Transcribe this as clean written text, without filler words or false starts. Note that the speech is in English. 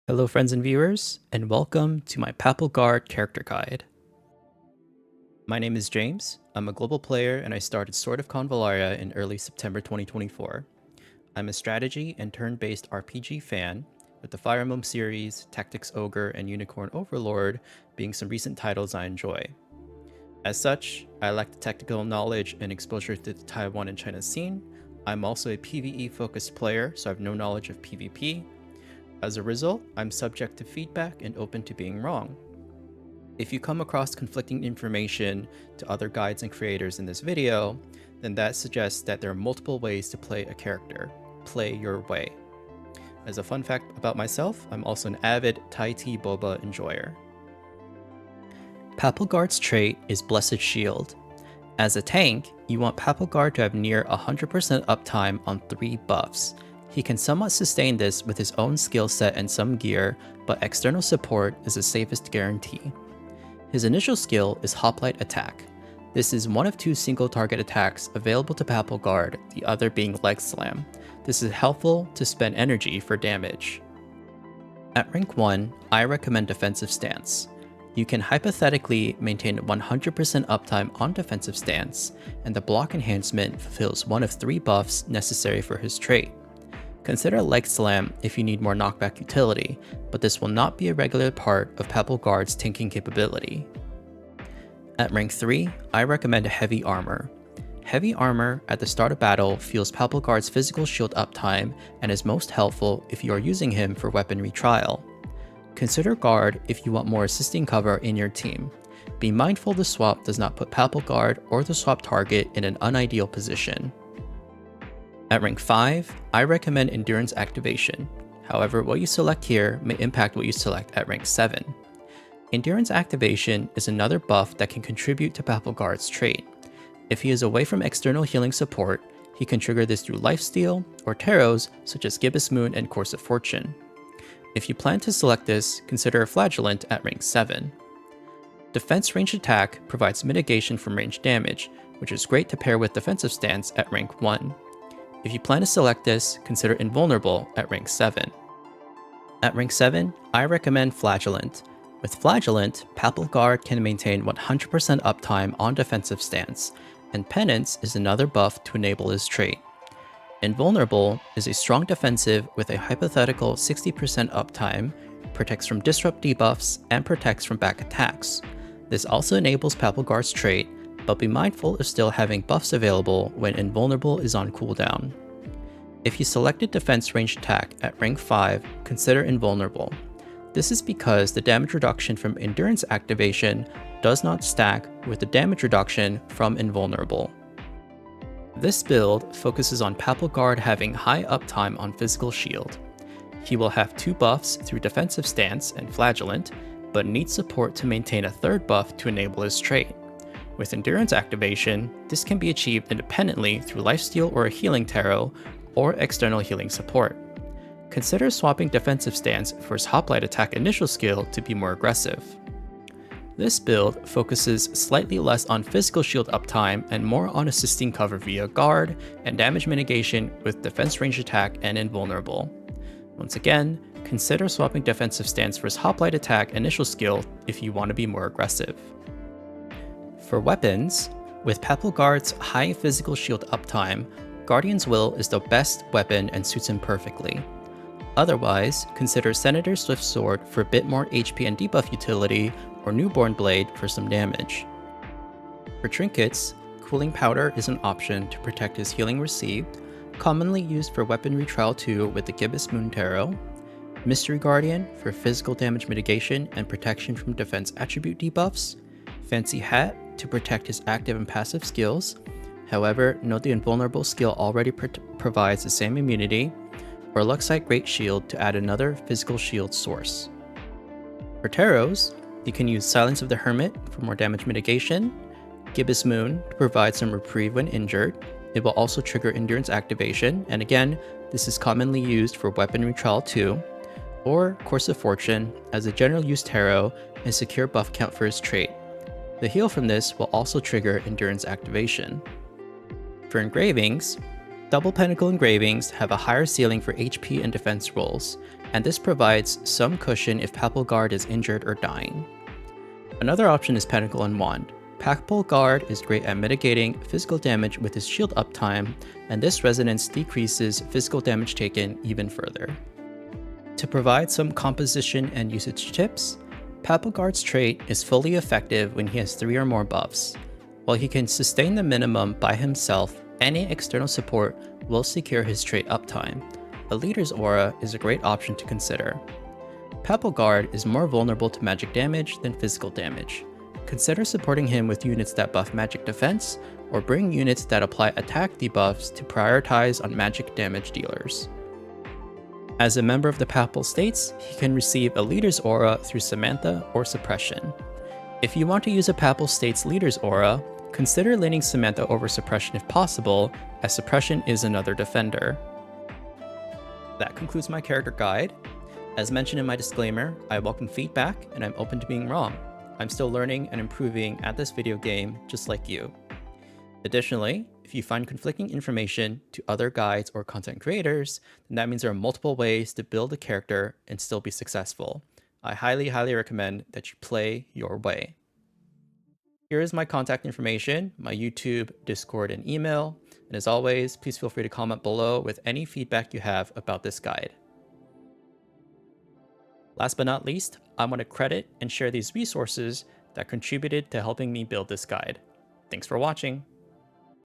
Hello friends and viewers, and welcome to my Papal Guard character guide. My name is James, I'm a global player and I started Sword of Convallaria in early September 2024. I'm a strategy and turn-based RPG fan, with the Fire Emblem series, Tactics Ogre, and Unicorn Overlord being some recent titles I enjoy. As such, I lack the technical knowledge and exposure to the Taiwan and China scene. I'm also a PvE-focused player, so I have no knowledge of PvP. As a result, I'm subject to feedback and open to being wrong. If you come across conflicting information to other guides and creators in this video, then that suggests that there are multiple ways to play a character. Play your way. As a fun fact about myself, I'm also an avid Thai tea boba enjoyer. Papal Guard's trait is Blessed Shield. As a tank, you want Papal Guard to have near 100% uptime on 3 buffs. He can somewhat sustain this with his own skill set and some gear, but external support is the safest guarantee. His initial skill is Hoplite Attack. This is one of 2 single target attacks available to Papal Guard, the other being Leg Slam. This is helpful to spend energy for damage. At rank 1, I recommend Defensive Stance. You can hypothetically maintain 100% uptime on Defensive Stance, and the block enhancement fulfills one of 3 buffs necessary for his trait. Consider Leg Slam if you need more knockback utility, but this will not be a regular part of Papal Guard's tanking capability. At rank 3, I recommend Heavy Armor. Heavy Armor at the start of battle fuels Papal Guard's physical shield uptime and is most helpful if you are using him for weapon retrial. Consider Guard if you want more assisting cover in your team. Be mindful the swap does not put Papal Guard or the swap target in an unideal position. At rank 5, I recommend Endurance Activation. However, what you select here may impact what you select at rank 7. Endurance Activation is another buff that can contribute to Papal Guard's trait. If he is away from external healing support, he can trigger this through lifesteal or tarots such as Gibbous Moon and Course of Fortune. If you plan to select this, consider Flagellant at rank 7. Defense Range Attack provides mitigation from range damage, which is great to pair with Defensive Stance at rank 1. If you plan to select this, consider Invulnerable at rank 7. At rank 7, I recommend Flagellant. With Flagellant, Papal Guard can maintain 100% uptime on Defensive Stance, and Penance is another buff to enable his trait. Invulnerable is a strong defensive with a hypothetical 60% uptime, protects from disrupt debuffs, and protects from back attacks. This also enables Papal Guard's trait, but be mindful of still having buffs available when Invulnerable is on cooldown. If you selected Defense Range Attack at rank 5, consider Invulnerable. This is because the damage reduction from Endurance Activation does not stack with the damage reduction from Invulnerable. This build focuses on Papal Guard having high uptime on Physical Shield. He will have 2 buffs through Defensive Stance and Flagellant, but needs support to maintain a 3rd buff to enable his trait. With Endurance Activation, this can be achieved independently through Lifesteal or a Healing Tarot, or external healing support. Consider swapping Defensive Stance for his Hoplite Attack initial skill to be more aggressive. This build focuses slightly less on physical shield uptime and more on assisting cover via Guard and damage mitigation with Defense Range Attack and Invulnerable. Once again, consider swapping Defensive Stance for his Hoplite Attack initial skill if you want to be more aggressive. For weapons, with Papal Guard's high physical shield uptime, Guardian's Will is the best weapon and suits him perfectly. Otherwise, consider Senator's Swift Sword for a bit more HP and debuff utility, or Newborn Blade for some damage. For Trinkets, Cooling Powder is an option to protect his healing received, commonly used for weapon retrial 2 with the Gibbous Moon Tarot, Mystery Guardian for physical damage mitigation and protection from defense attribute debuffs, Fancy Hat to protect his active and passive skills, however, note the Invulnerable skill already provides the same immunity, or Luxite Great Shield to add another physical shield source. For tarots, you can use Silence of the Hermit for more damage mitigation, Gibbous Moon to provide some reprieve when injured. It will also trigger Endurance Activation, and again, this is commonly used for weapon retrial 2, or Course of Fortune as a general use tarot and secure buff count for his trait. The heal from this will also trigger Endurance Activation. For Engravings, Double Pentacle Engravings have a higher ceiling for HP and defense rolls, and this provides some cushion if Papal Guard is injured or dying. Another option is Pinnacle and Wand. Papal Guard is great at mitigating physical damage with his shield uptime, and this resonance decreases physical damage taken even further. To provide some composition and usage tips, Papal Guard's trait is fully effective when he has 3 or more buffs. While he can sustain the minimum by himself, any external support will secure his trait uptime. A leader's aura is a great option to consider. Papal Guard is more vulnerable to magic damage than physical damage. Consider supporting him with units that buff magic defense, or bring units that apply attack debuffs to prioritize on magic damage dealers. As a member of the Papal States, he can receive a leader's aura through Samantha or Suppression. If you want to use a Papal States leader's aura, consider leaning Samantha over Suppression if possible, as Suppression is another defender. That concludes my character guide. As mentioned in my disclaimer, I welcome feedback and I'm open to being wrong. I'm still learning and improving at this video game just like you. Additionally, if you find conflicting information to other guides or content creators, then that means there are multiple ways to build a character and still be successful. I highly recommend that you play your way. Here is my contact information, my YouTube, Discord, and email. And as always, please feel free to comment below with any feedback you have about this guide. Last but not least, I want to credit and share these resources that contributed to helping me build this guide. Thanks for watching.